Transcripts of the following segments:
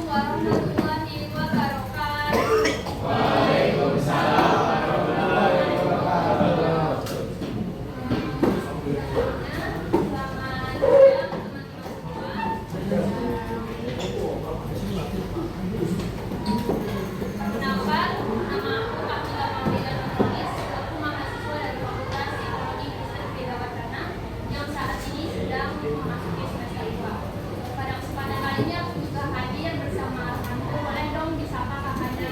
warahmatullahi wabarakatuh. Waalaikumsalam warahmatullahi wabarakatuh. Selamat siang teman-teman semua. Perkenalkan, nama aku Kamila Maulida Nulis. Aku mahasiswa dari Fakultas Psikologi Kristen Beda Wacana yang saat ini sedang memasuki semester 2. Pada kesempatan kali ini aku juga hadir bersama rekanku. Boleh dong disapa kakaknya.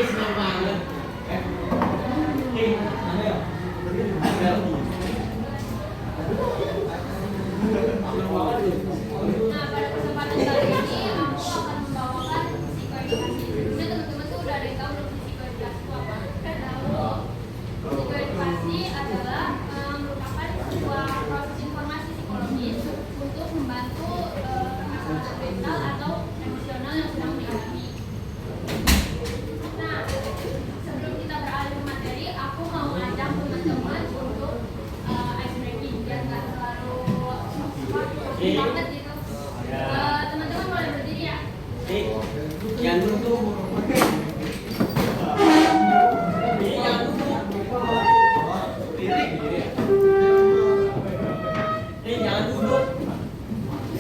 Senang banget. Nah, pada kesempatan kali ini aku akan membawakan psikoedukasi. Sebenarnya teman-teman tuh udah ada yang tahu belum sih psikoedukasi itu apa? Kan tahu. Psikoedukasi adalah merupakan sebuah proses informasi psikologis untuk membantu kesehatan mental atau emosional yang sedang dialami. Nah, sebelum kita beralih ke materi, aku mau ngajak teman-teman untuk ice breaking biar nggak terlalu banget gitu. Teman-teman boleh berdiri ya. Yang duduk. Jangan duduk.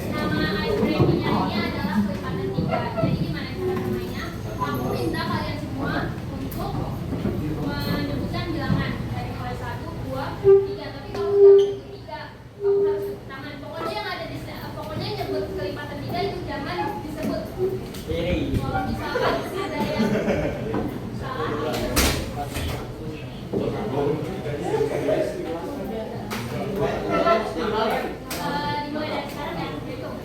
Nama ice breakingnya ini adalah kelipatan 3. Jadi gimana cara mainnya? Aku minta kalian semua untuk menyebutkan bilangan dari mulai 1, 2, 3. Tapi kamu jangan nyebut 3. Kamu harus sebut tangan. Pokoknya yang ada di pokoknya nyebut kelipatan 3 itu jangan disebut. Kalau misalkan ada yang salah, dimulai dari sekarang ya. Hitung.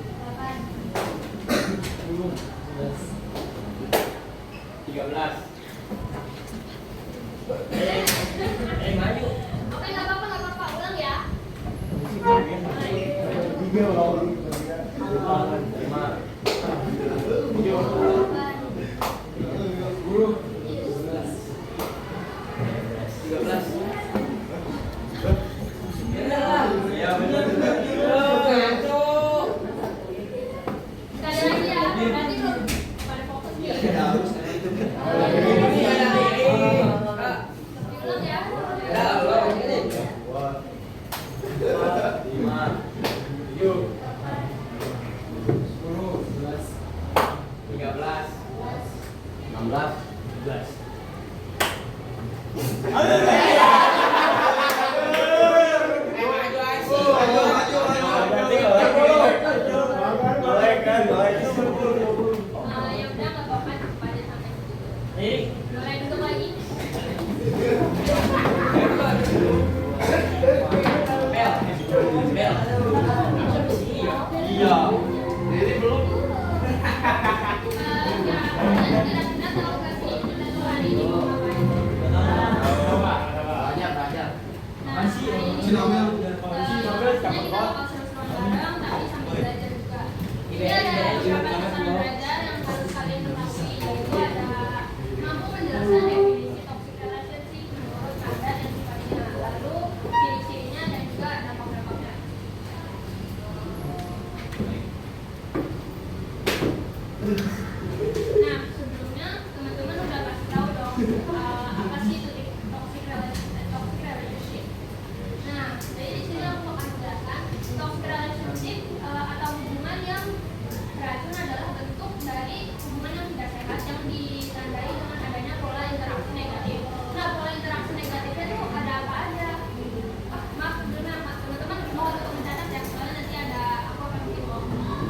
Delapan. 13. Maju. Oke, nggak apa-apa. Ulang ya. 13. Sekali lagi ya. Berarti belum pada fokus nih. Diulang ya. 16. Ya udah nggak apa-apa pada sampai situ. Mulai dulu lagi. Kalian kira-kira tahu nggak sih kita tuh hari ini mau ngapain? Nah, hari ini pastinya kita bakal seru-seruan bareng tapi sambil belajar juga. Ini ada beberapa pesan belajar yang harus kalian ketahui, yaitu ada mampu menjelaskan definisi toxic relationship menurut Anda dan sifatnya, lalu ciri-cirinya dan juga dampak-dampaknya. Nah, sebelumnya teman-teman udah pasti tahu dong apa sih itu toxic relationship. Nah, jadi di sini aku akan menjelaskan toxic relationship atau hubungan yang beracun adalah bentuk dari hubungan yang tidak sehat yang ditandai dengan adanya pola interaksi negatif. Nah, pola interaksi negatifnya itu ada apa aja? Maaf, sebelumnya teman-teman mohon untuk mencatat ya, soalnya nanti ada aku akan bikin ngomong.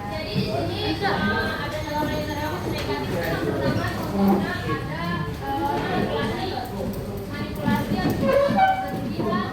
Jadi di sini ada dalam interaksi negatif yang pertama contohnya ada manipulasi yang berlebihan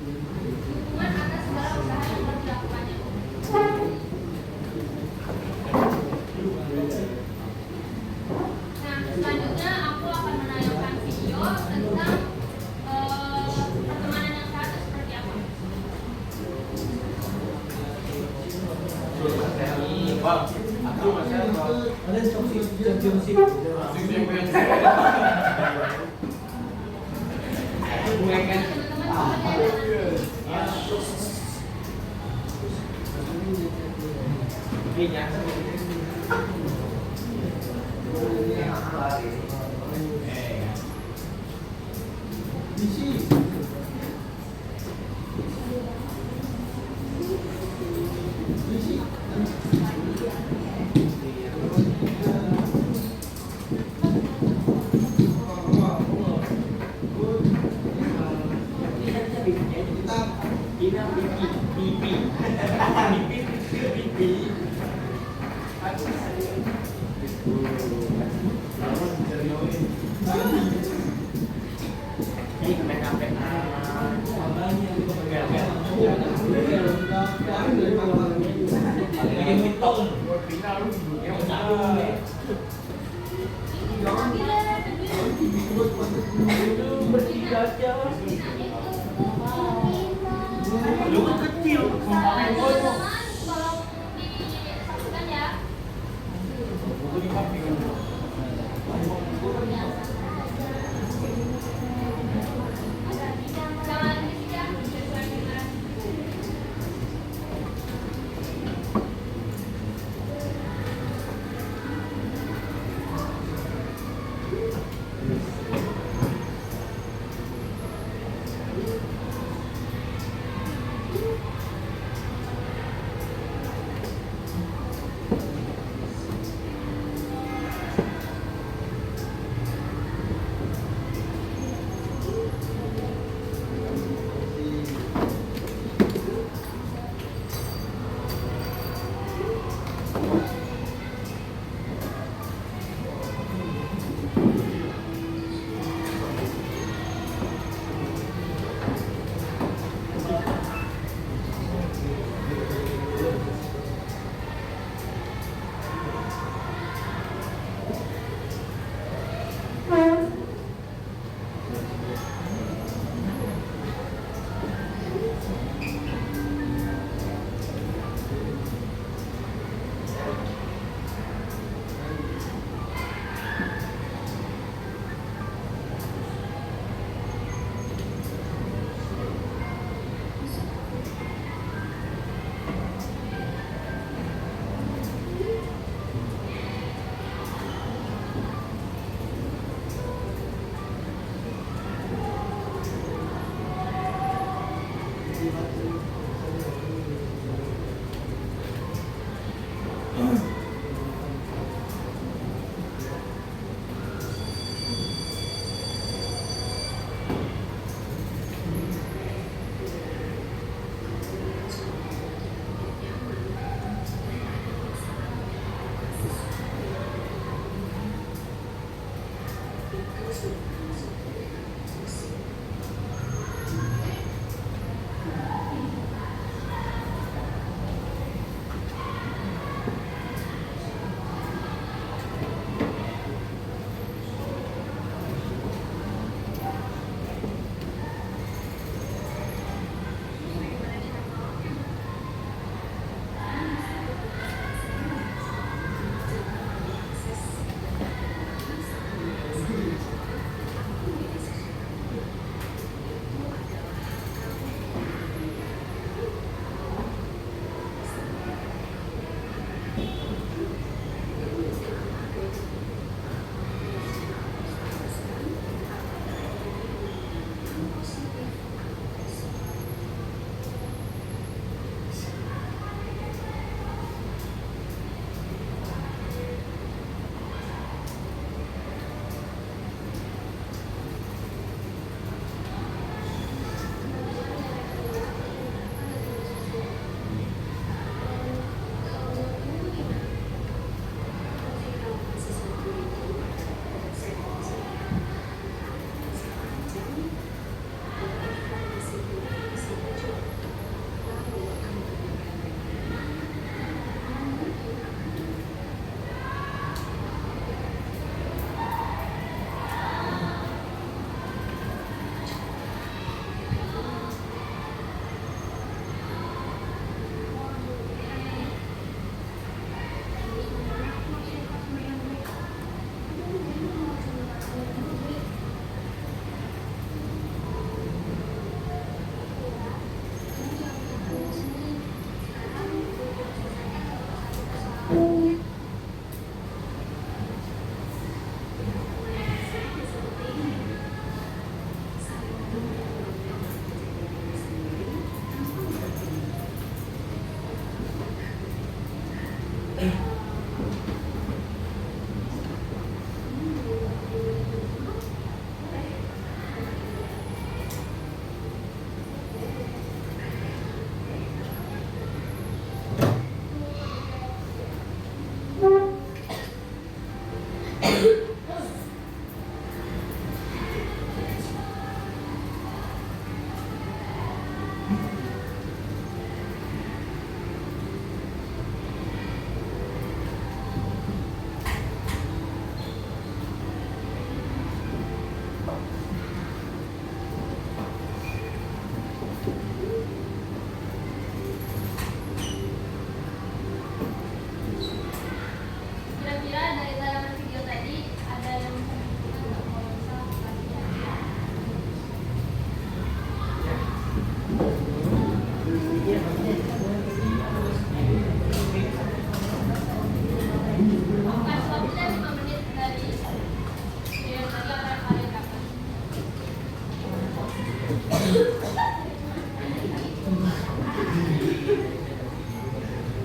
dukungan atas segala usaha yang telah dilakukannya. Nah, selanjutnya aku akan menayangkan video tentang pertemanan yang sehat itu seperti apa. Bang, aku masih ada championship. Mulai kan. Teman-teman seperti ada Ini jangan. Lu kan kecil, teman-teman tolong disaksikan ya. Jangan disikat, sesuai dengan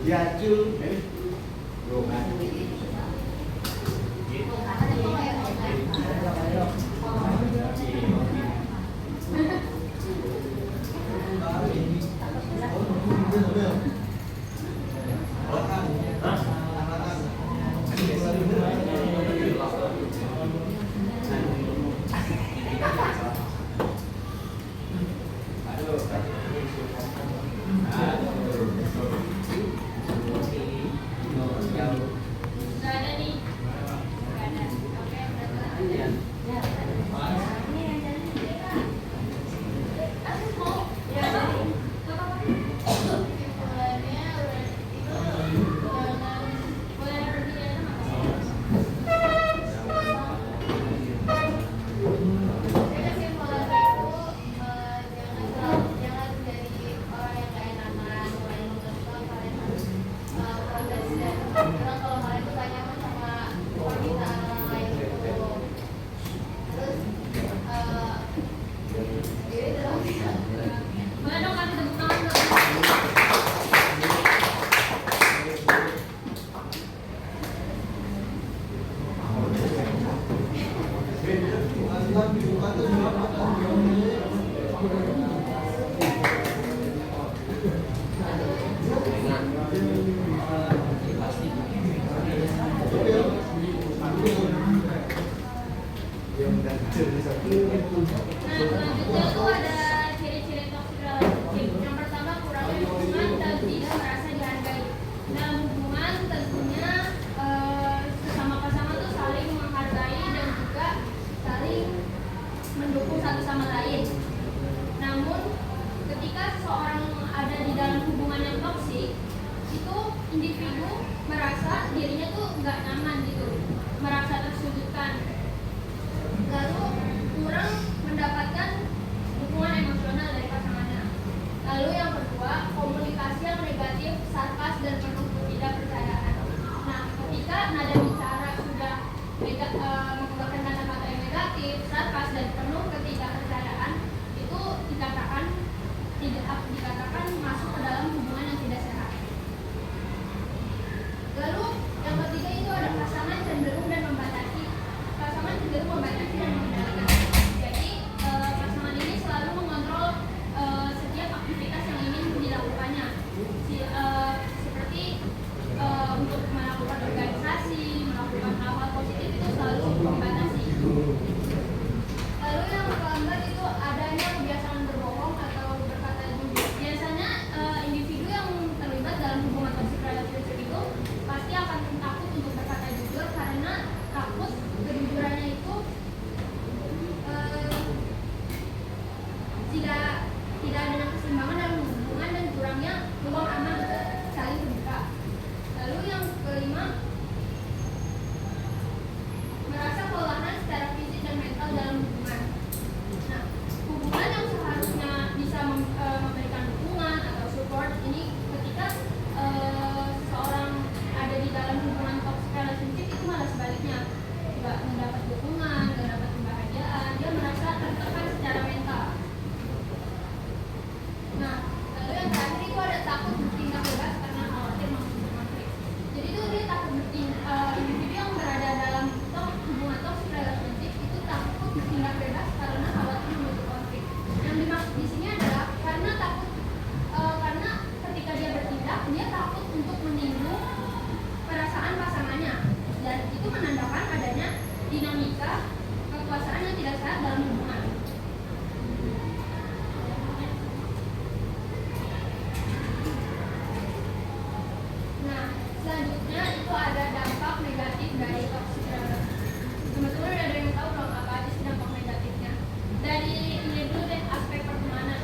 Jacul. Nggak ada nih. Nggak ada. Oke, berarti. Boleh dong kasih tepuk tangan dong. Nah, selanjutnya tuh ada ciri-ciri toxic relationship. Yang pertama, kurangnya dukungan dan tidak merasa dihargai. Dalam hubungan tentunya sesama pasangan tuh saling menghargai dan juga saling mendukung satu sama lain. Namun, ketika seseorang ada di dalam hubungan yang toksik, itu individu merasa dirinya tuh nggak nyaman gitu, merasa tersudutkan, lalu kurang mendapatkan dukungan emosional dari pasangannya. Lalu yang kedua, komunikasi yang negatif, sarkas dan penuh ketidakpercayaan. Nah, ketika nada bicara sudah menggunakan kata-kata yang negatif, sarkas dan penuh ketidakpercayaan, itu dikatakan masuk ke dalam hubungan yang tidak sehat. Lalu yang ketiga itu ada pasangan cenderung dan membatasi. Pasangan cenderung membatasi dan mengendalikan. Jadi pasangan ini selalu mengontrol setiap aktivitas yang ingin dilakukannya. Seperti untuk melakukan organisasi, melakukan hal-hal positif itu selalu membatasi. Lalu yang keempat itu adanya kebiasaan berbohong atau berkata jujur. Biasanya individu yang terlibat dalam hubungan toxic relationship itu pasti akan takut untuk berkata jujur karena takut kejujurannya itu tidak ada keseimbangan dalam hubungan dan kurangnya ruang aman untuk saling terbuka. Lalu yang kelima, merasa kelelahan secara fisik dan mental dalam hubungan. Nah, hubungan yang seharusnya bisa memberikan dukungan atau support ini ketika seseorang ada di dalam hubungan toxic relationship itu malah sebaliknya, nggak mendapat dukungan, nggak dapat kebahagiaan, dia merasa tertekan secara mental. Nah, lalu yang terakhir itu ada takut bertindak bebas karena khawatir masuk konflik. Jadi itu dia takut individu yang berada dalam hubungan toxic relationship itu takut bertindak bebas karena khawatir masuk konflik. Yang dimaksud di sini adalah karena takut karena ketika dia bertindak dia takut untuk menyinggung perasaan pasangannya, dan itu menandakan adanya dinamika kekuasaan yang tidak sehat dalam hubungan. Nah, selanjutnya itu ada dampak negatif dari toxic relationship. Teman-teman udah ada yang tahu dong apa aja sih dampak negatifnya? Dari ini dulu deh, aspek pertemanan.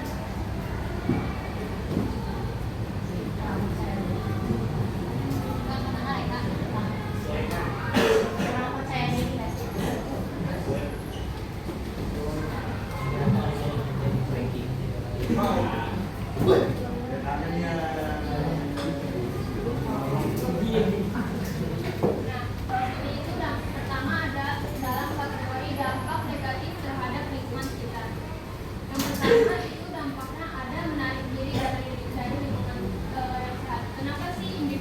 Nah, ini itu pertama ada dalam kategori dampak negatif terhadap lingkungan sekitar. Yang pertama itu dampaknya ada menarik diri dari lingkungan yang sehat. Kenapa sih individu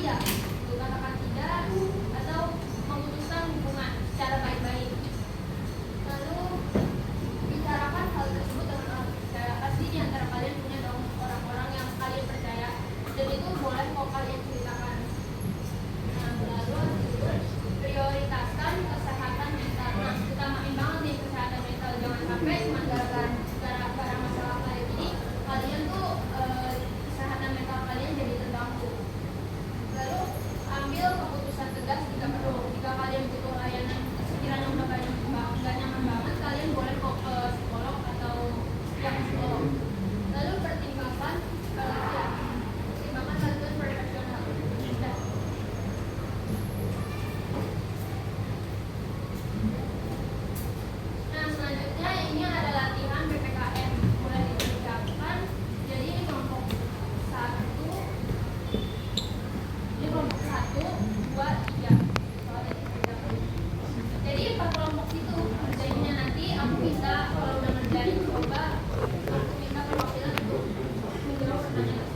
tidak, katakan tidak atau memutuskan hubungan secara baik-baik. Lalu bicarakan hal tersebut dengan orang percaya. Pasti di antara kalian punya dong orang-orang yang kalian percaya, dan itu boleh kok kalian ceritakan. Nah, lalu prioritaskan kesehatan mental. Nah, utamain banget nih kesehatan mental, jangan sampai cuma gara-gara masalah kayak gini kalian tuh kesehatan mental kalian jadi terganggu. Lalu ambil keputusan tegas jika perlu. Jika kalian butuh layanan sekiranya udah gak nyaman banget, kalian boleh kok ke psikolog atau yang psikolog. Lalu pertimbangkan bantuan profesional. Nah, selanjutnya ini ada latihan PPKM, mulai dikerjakan. Jadi ini kelompok 1, 2, 3. Jadi 4 kelompok itu kerjainnya nanti aku minta kalau udah ngerjain coba aku minta perwakilan untuk menjawab pertanyaan.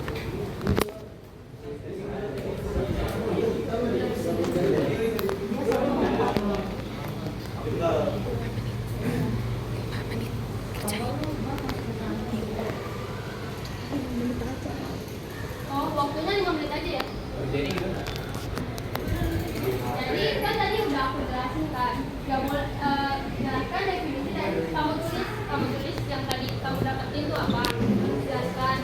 Oh, waktunya 5 menit aja ya? Jadi gimana? Jadi kan tadi udah aku jelasin kan, gak boleh jelaskan definisi dan kamu tulis yang tadi kamu dapetin itu apa, jelaskan.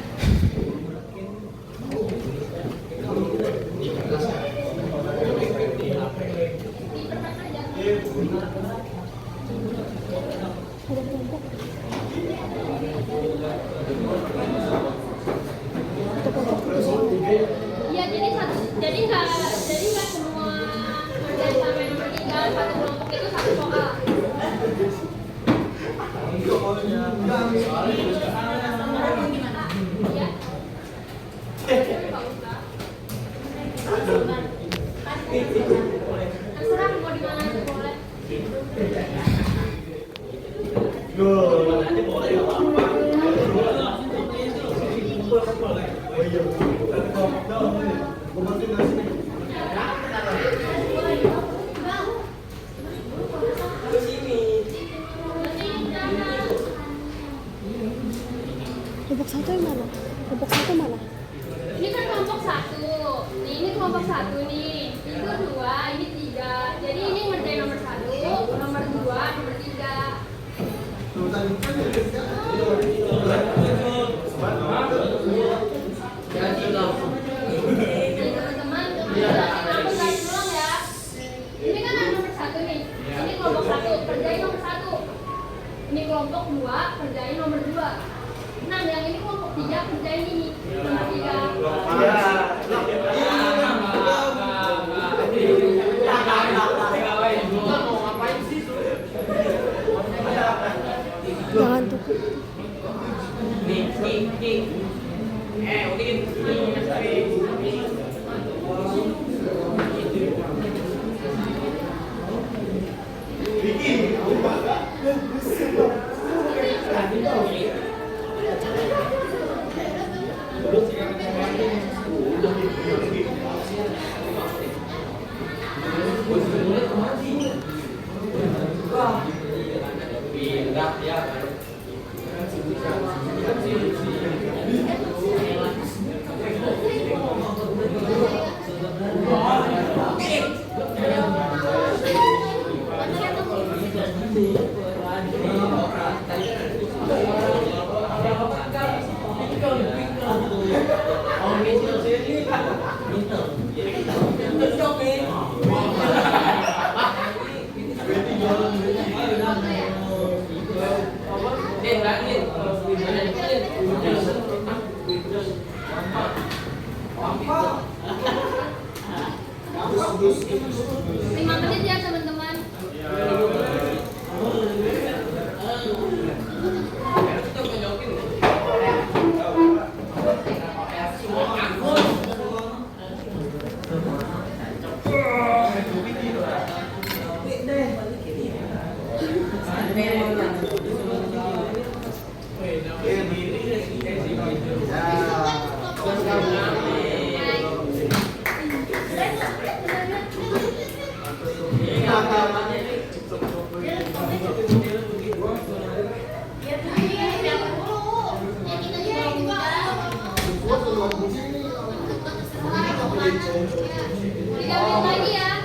Dipercepat aja. Iya, jadi nggak semua dari sampai nomor 3 satu kelompok itu satu soal. Iya. Terserah mau di mana aja boleh. Kelompok satu yang mana? Kelompok satu mana? Ini kan kelompok 1. Nih, ini kelompok 1 nih. Itu 2, ini 3. Jadi ini ngerjain nomor 1, nomor 2, nomor 3. Jadi teman-teman, aku guys ulang ya. Ini kan ada nomor 1 nih. Ini kelompok 1, kerjain nomor 1. Ini kelompok 2, kerjain nomor 2. Nah, yang ini kelompok 3, kerjain ini nomor 3. Jangan tuh. Lima menit ya teman-teman. Digambil lagi ya.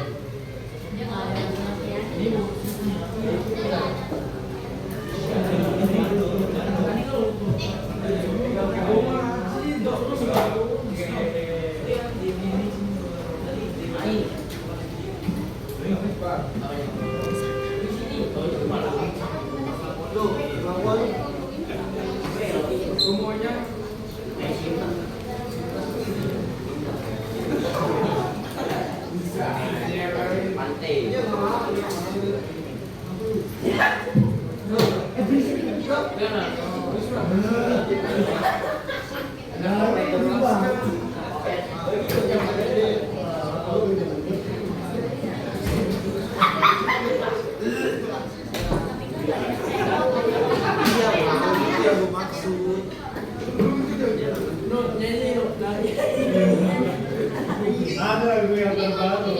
Ada gue yang terbaru.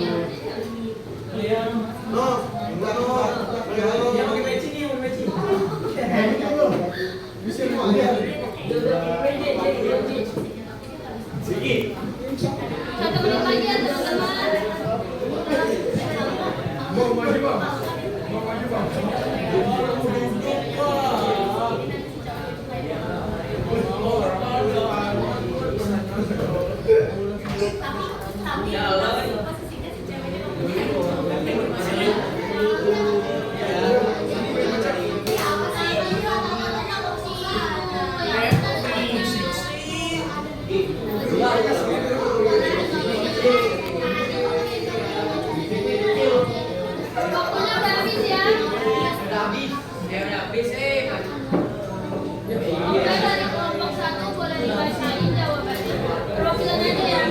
Satu menit lagi ya teman-teman. Mau maju bang, mau maju bang. Waktunya udah habis ya. Oke, dari kelompok 1 boleh dibacain jawabannya. Profilnya aja ya.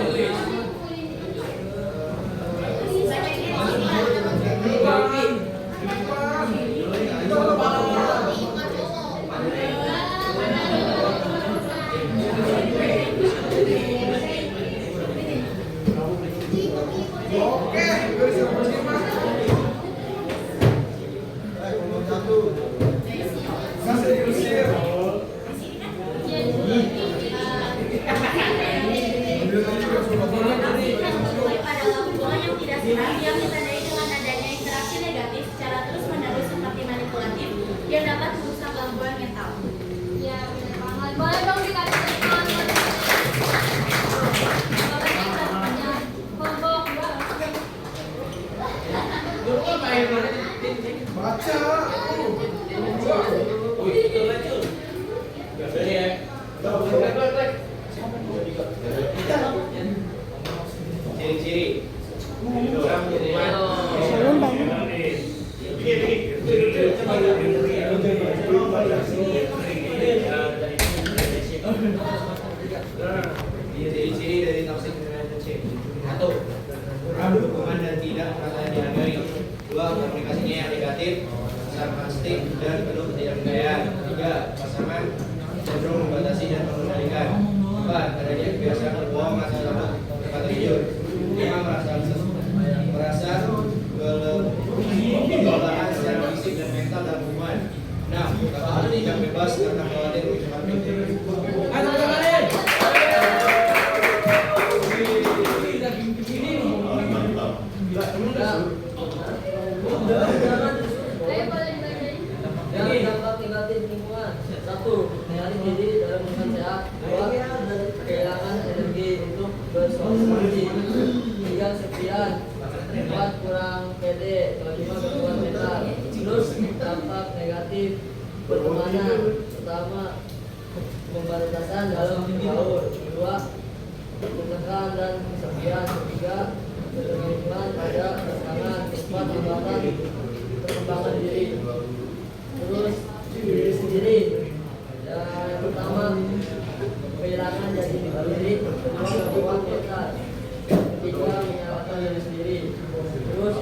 Pada hubungan yang tidak sehat yang ditandai dengan adanya interaksi negatif secara terus-menerus seperti manipulatif yang dapat merusak gangguan mental. Ya, benar banget. Boleh dong dikasih tangan. Kelompok 2. Baca. Ciri-ciri. Orang jadi Bangun bangun. ciri-ciri dari toxic relationship. 1. Kurang dukungan dan tidak merasa dihargai. 2. Komunikasinya yang negatif, sarkastik dan penuh ketidakpercayaan. 3. Pasangan cenderung membatasi dan mengendalikan. 4. Adanya kebiasaan berbohong atau takut berkata jujur. 5. Merasa kelelahan secara fisik dan mental dalam hubungan. 6. Kata tidak bebas karena khawatir ucapan Ayo boleh dibacain. Jangan dampak negatif lingkungan. 1. Mengenali diri dalam lingkungan sehat. 2. Kehilangan energi untuk bersosialisasi. 3. Sepian. 4. Kurang pede. 5. Gangguan mental. Terus dampak negatif pertemanan. Pertama, pembatasan dalam bergaul. 2. Menekan dan kesepian. 3. Ketergantungan pada pasangan. 4. Hambatan perkembangan diri. Terus diri sendiri. Yang pertama, kehilangan jati diri. Kedua, gangguan mental. Ketiga, menyalahkan diri sendiri. Terus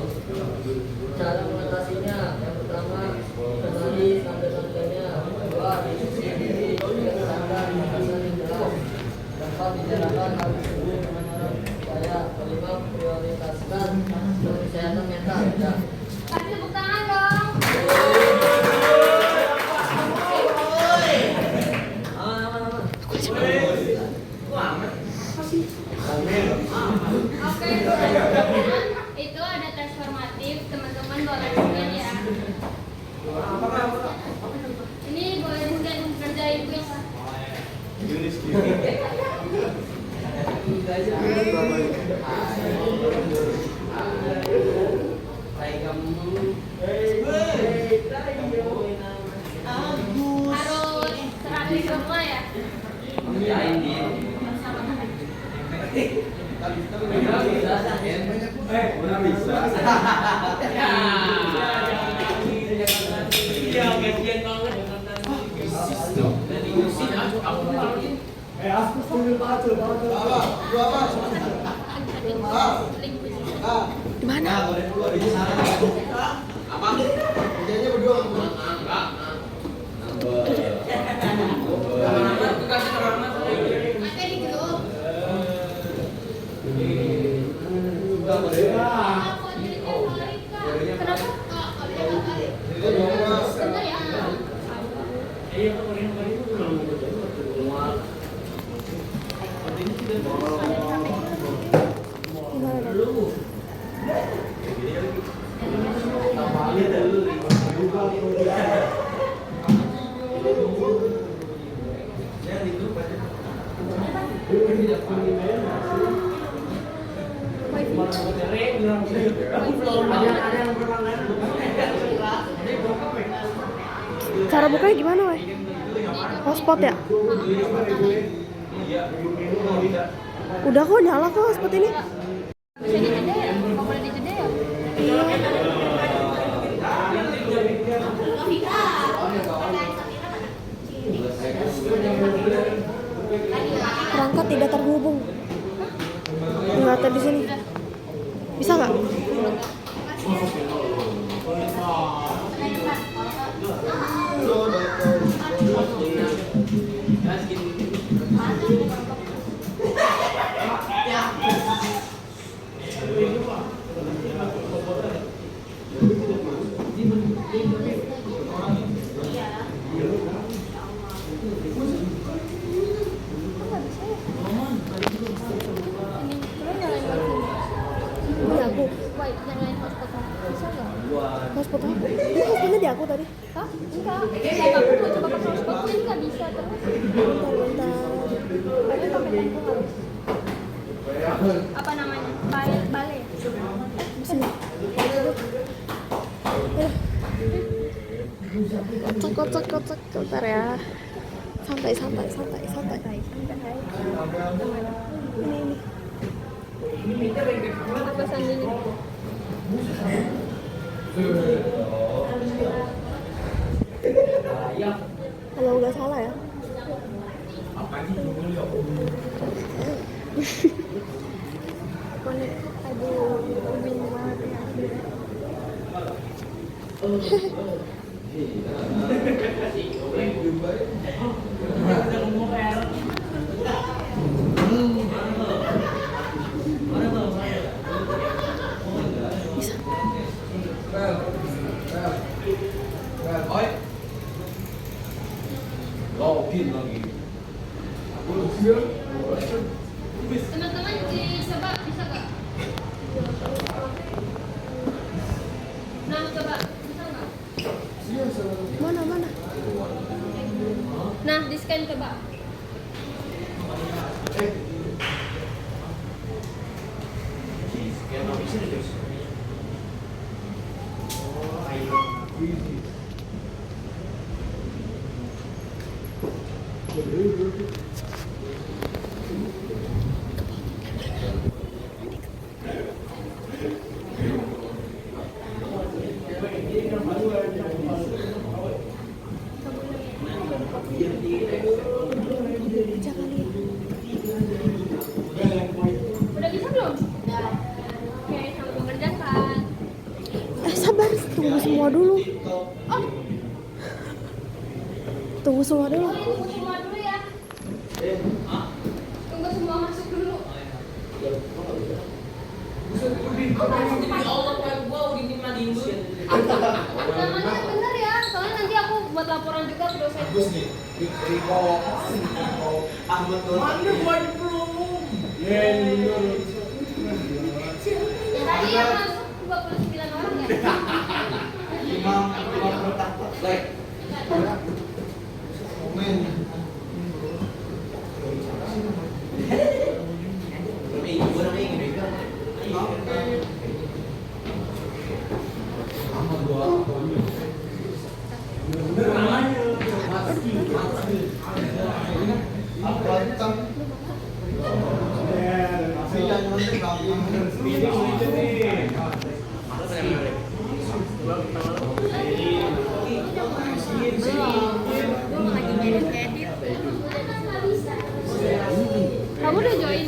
cara mengatasinya. Yang pertama, kenali tanda-tandanya. Kedua, diskusi diri dengan sadar alasan yang jelas. Keempat, bicarakan hal tersebut dengan orang percaya. Kelima, prioritaskan kesehatan mental. Ya. Kasih tepuk tangan dong. Aman. Oke, teman-teman, itu ada tes formatif. Teman-teman boleh scan ya. Ini boleh scan kerjain quiz. Harus terakhir semua ya. Aku sambil baca. Di mana? Materi di grup. Kenapa? Bentar ya. Gimana dong? Cara bukanya gimana, weh? Hotspot ya? Udah kok, nyala kok hotspot ini. Bisa dijeda ya? Nggak boleh dijeda ya? Iya. Perangkat tidak terhubung. Nggak ada di sini. Bisa nggak? Ini aku. Wait, nyalain hotspotnya. Bisa nggak? Hotspot aku. Ini hotspotnya di aku tadi. Hah? Enggak. Coba aku mau coba pakai hotspotnya, ini nggak bisa terus. Bentar. Tapi pakai tempo nggak bisa. Apa namanya? Bale. Sini. Kocok. Bentar ya. Santai. Ini. Apa sandini? Kalau nggak salah ya. Aduh, ubin banget ya. Teman-teman coba bisa nggak? Nah, coba bisa nggak? Mana? Nah, di scan coba. Udah bisa belum? Udah. Oke, selamat mengerjakan. Sabar, tunggu semua dulu. Oh, Tunggu semua dulu. tunggu semua dulu ya. Tunggu semua masuk dulu. Namanya bener ya, soalnya nanti aku buat laporan juga ke dosen. Tadi yang masuk 29 orang ya? Kamu udah join?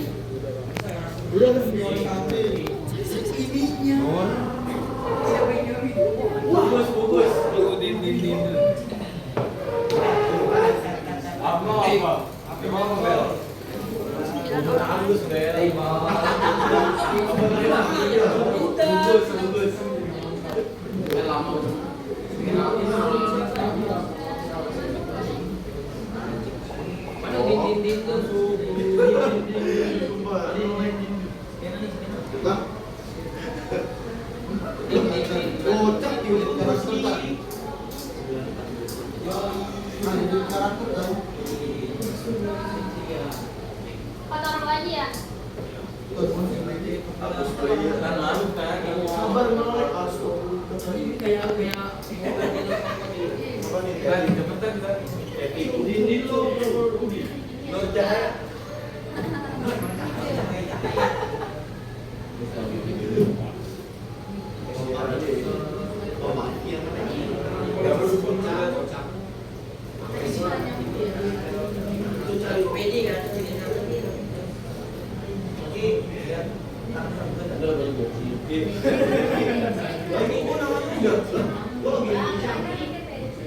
Kata orang lagi ya?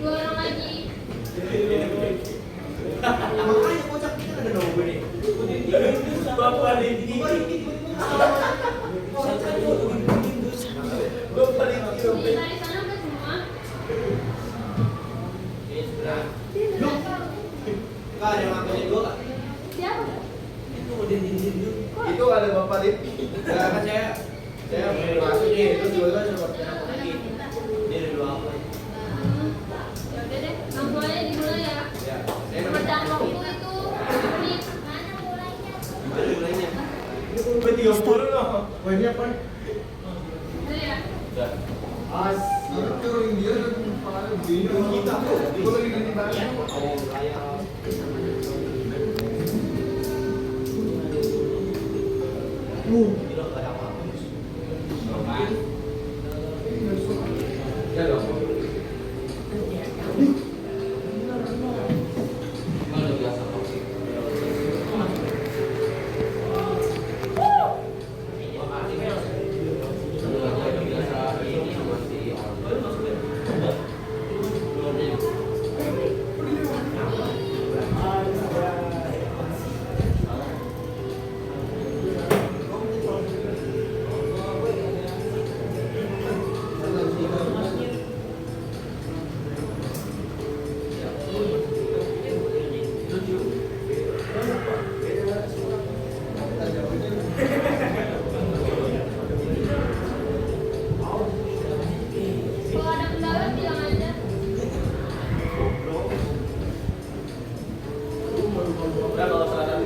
Dua orang lagi. Di dari sana udah semua. Siapa? Itu ada bapak di kan saya masuk nih terus juga seperti apa lagi dia ada dua apa Ya udah deh, mulai dimulai ya. ya saya Perbedaan waktu itu menit. Mana mulainya? berarti 30 loh Ini apa? Udah ya. kita Itu lagi di mana? ya dong Kalau ada kendala bilang aja. udah kalau salah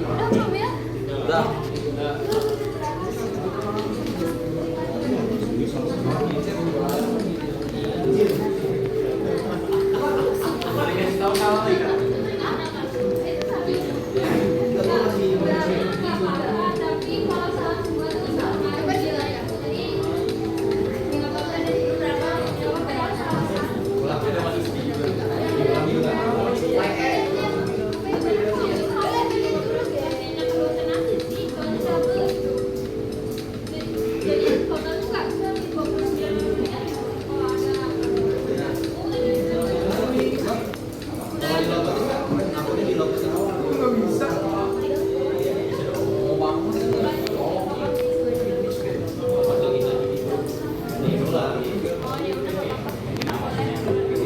Udah belum ya? Udah. Tapi kalau salah semua tuh sama aja lah ya. Jadi nggak apa-apa dari beberapa yang salah. Jadi total tuh nggak bisa 29 rupiah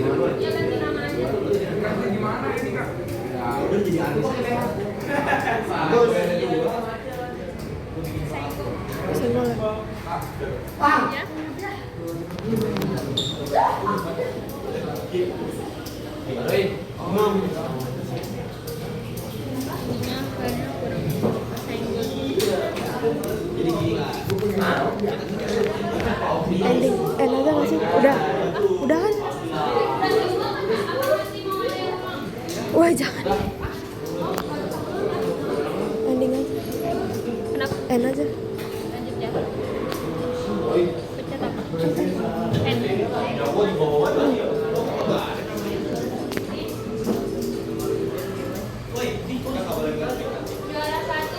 kalau ya ganti nama aja. Senggol. Ya. Ending. Aja nggak sih? Udah. Udah kan? Wah jangan. Ending aja. Kenapa? End aja. Lanjut ya. Pencet apa? End. Juara satu.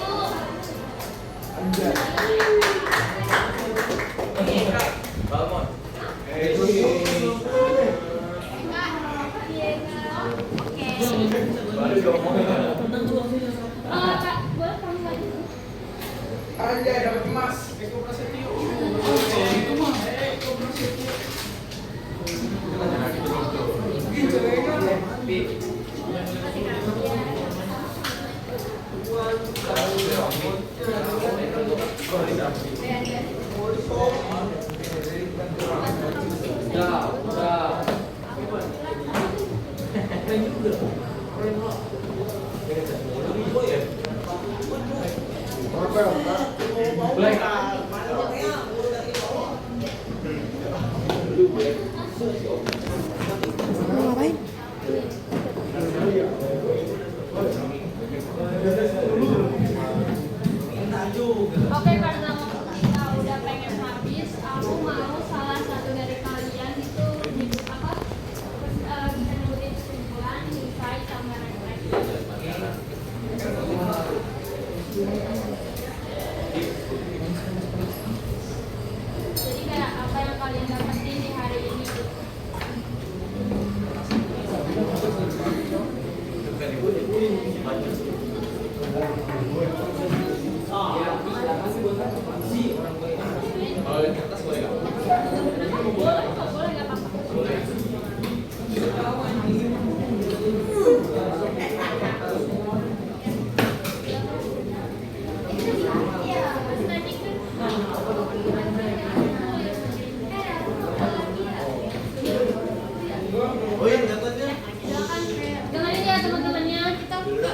Kak, boleh kamu lagi? Anjay dapat emas. Eko Prasetyo. Itu mah. Eko Prasetyo. Mau ngapain? Oke, karena waktu kita udah pengen habis, aku mau salah satu dari kalian itu nyebut apa? Bisa nyebutin kesimpulan, insight, sama refleksi. Jadi kayak apa yang kalian dapetin di hari ini? Boleh, kok boleh nggak apa-apa. Silakan, dengerin ya teman-temannya, kita buka.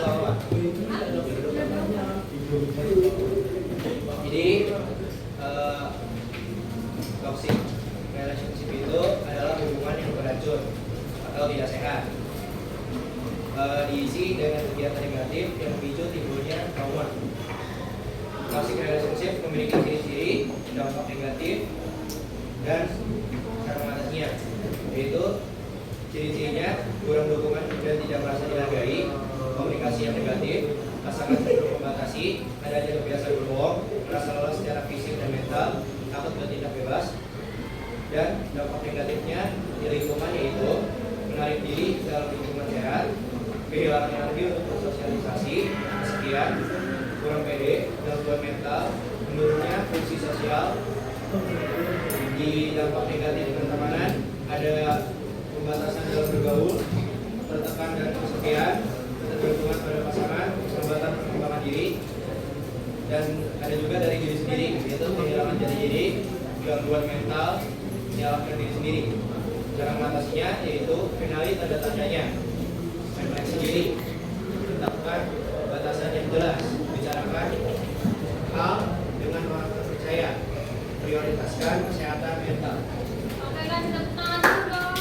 Jadi toxic relationship itu adalah hubungan yang beracun atau tidak sehat. Diisi dengan kegiatan negatif yang memicu timbulnya trauma. Toxic relationship memiliki ciri-ciri dampak negatif dan karena atasnya, yaitu ciri-cirinya kurang dukungan dan tidak tidak merasa dihargai, komunikasi yang negatif, pasangan cenderung membatasi, adanya kebiasaan berbohong, merasa lelah secara fisik dan mental, takut bertindak bebas, dan dampak negatifnya di lingkungan yaitu menarik diri dalam lingkungan sehat, kehilangan energi untuk bersosialisasi, kesepian, kurang pede, gangguan mental, menurunnya fungsi sosial. Di dampak negatif pertemanan ada pembatasan dalam bergaul, tertekan dan kesepian, ketergantungan pada pasangan, hambatan perkembangan diri, dan ada juga dari diri sendiri, yaitu kehilangan jati diri, gangguan mental, menyalahkan diri sendiri. Cara mengatasinya yaitu kenali tanda-tandanya, refleksi diri, tetapkan batasan yang jelas, bicarakan hal dengan orang terpercaya, prioritaskan kesehatan mental. Oke guys, tepuk tangan dulu dong.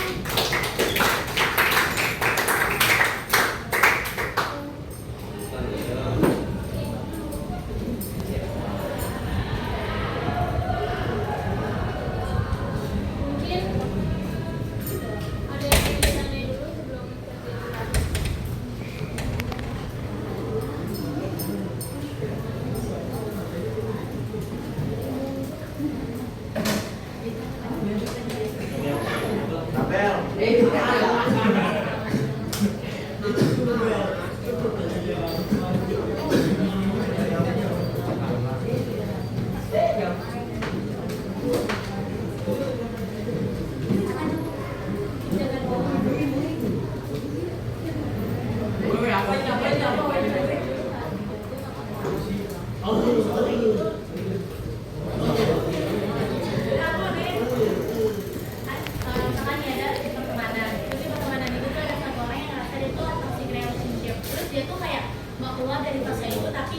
Mungkin ada yang ingin tanya dulu sebelum kita Misalkan nih ada pertemanan, terus di pertemanan itu tuh ada satu orang yang ngerasa dia tuh toxic relationship, terus dia tuh kayak mau keluar dari fase itu, tapi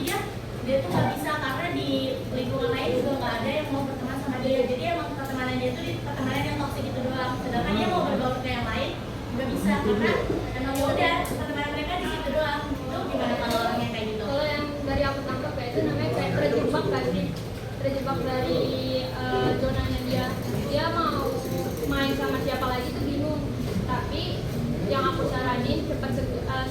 dia tuh nggak bisa karena di lingkungan lain juga nggak ada yang mau berteman sama dia, jadi emang pertemanan dia tuh di pertemanan yang toxic itu doang, sedangkan dia mau bergaul ke yang lain nggak bisa karena emang ya udah pertemanan mereka di situ doang. Itu gimana kalau orang yang kayak gitu? Kalau yang dari aku tangkap ya itu namanya kayak terjebak kan sih, terjebak dari zonanya dia mau main sama siapa lagi tuh bingung. Tapi yang aku saranin cepat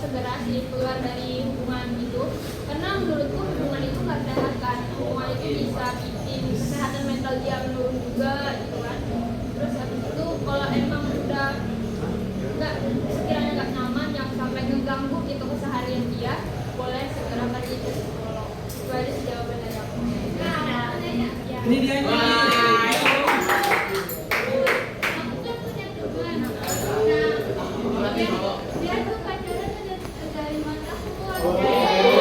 segera sih keluar dari hubungan itu, karena menurutku hubungan itu nggak sehat kan. Hubungan itu bisa bikin kesehatan mental dia menurun juga gitu kan. Terus habis itu kalau emang udah nggak sekiranya nggak nyaman yang sampai ngeganggu gitu keseharian dia, boleh segera pergi ke psikolog. Itu aja sih jawaban dari aku. Nah, ya. Ini dia nih. Aku kan punya teman. Nah, dia tuh pacaran dari mana aku. Kayak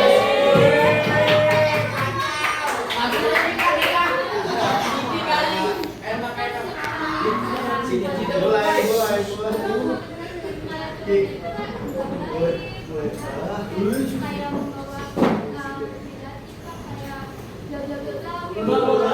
membawa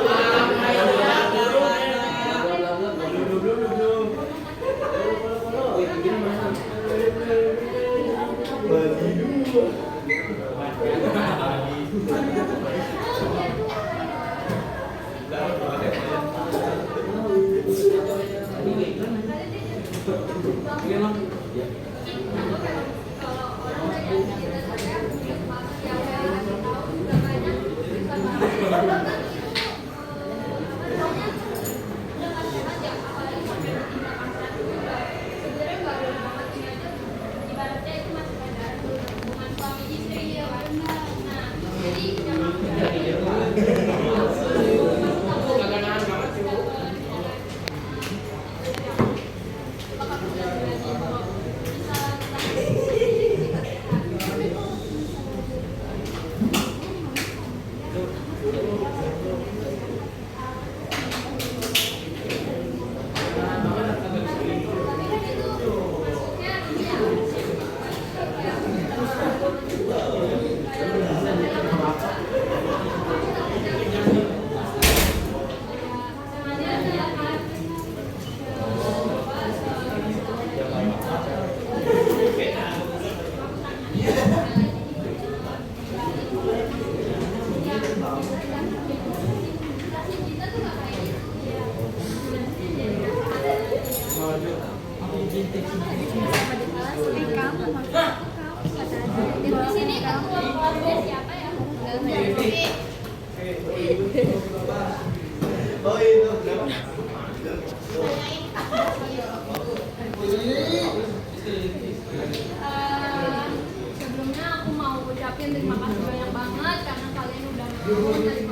negatif, kayak Di sini ketua keluarga siapa ya? Oh itu berapa? Sebelumnya aku mau ucapin terima kasih banyak banget karena kalian udah mau menerima